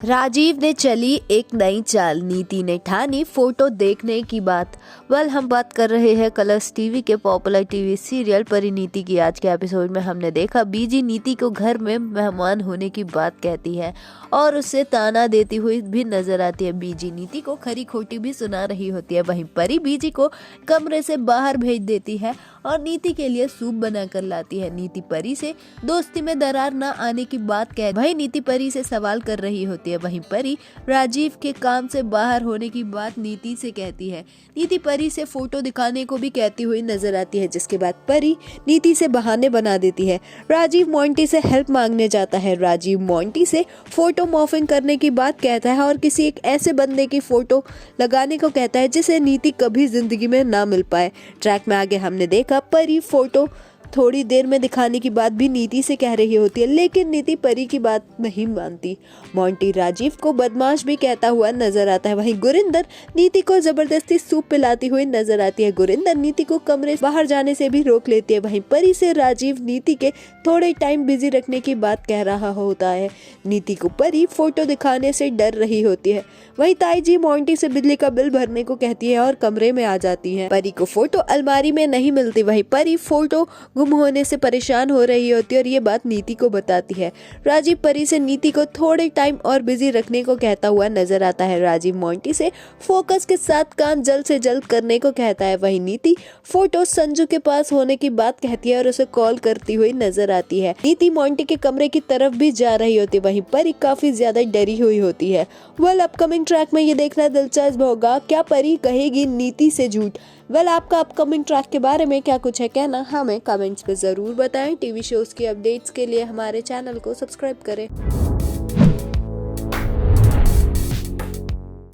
राजीव ने चली एक नई चाल, नीति ने ठानी फोटो देखने की बात। हम बात कर रहे हैं कलर्स टीवी के पॉपुलर टीवी सीरियल परिणीति की। आज के एपिसोड में हमने देखा बीजी नीति को घर में मेहमान होने की बात कहती है और उससे ताना देती हुई भी नजर आती है। बीजी नीति को खरी खोटी भी सुना रही होती है। वहीं परी बीजी को कमरे से बाहर भेज देती है और नीति के लिए सूप बनाकर लाती है। नीति परी से दोस्ती में दरार न आने की बात कह वहीं नीति परी से सवाल कर रही होती है। वहीं परी राजीव के काम से बाहर होने की बात नीति से कहती है। नीति परी से फोटो दिखाने को भी कहती हुई नजर आती है, जिसके बाद परी नीति से बहाने बना देती है। राजीव मोंटी से हेल्प मांगने जाता है। राजीव मोंटी से फोटो मॉर्फिंग करने की बात कहता है और किसी एक ऐसे बंदे की फोटो लगाने को कहता है जिसे नीति कभी जिंदगी में ना मिल पाए। ट्रैक में आगे हमने देखा परी फोटो थोड़ी देर में दिखाने की बात भी नीति से कह रही होती है, लेकिन नीति परी की बात नहीं मानती। मोंटी राजीव को बदमाश भी कहता हुआ नजर आता है। वहीं गुरिंदर नीति को जबरदस्ती सूप पिलाती हुई नजर आती है। गुरिंदर नीति को कमरे से बाहर जाने से भी रोक लेती है। वहीं परी से राजीव नीति के थोड़े टाइम बिजी रखने की बात कह रहा होता है। नीति को परी फोटो दिखाने से डर रही होती है। वहीं ताई जी मोंटी से बिजली का बिल भरने को कहती है और कमरे में आ जाती है। परी को फोटो अलमारी में नहीं मिलती। वहीं परी फोटो गुम होने से परेशान हो रही होती है और ये बात नीति को बताती है। राजीव परी से नीति को थोड़े टाइम और बिजी रखने को कहता हुआ नजर आता है। राजीव मोंटी से फोकस के साथ काम जल्द से जल्द करने को कहता है। वहीं नीति फोटो संजू के पास होने की बात कहती है और उसे कॉल करती हुई नजर आती है। नीति मोंटी के कमरे की तरफ भी जा रही होती है। वहीं परी काफी ज्यादा डरी हुई होती है। अपकमिंग ट्रैक में ये देखना दिलचस्प होगा, क्या परी कहेगी नीति से झूठ। आपका अपकमिंग ट्रैक के बारे में क्या कुछ है कहना, हमें कमेंट्स पे जरूर बताएं। टीवी शोज की अपडेट्स के लिए हमारे चैनल को सब्सक्राइब करें।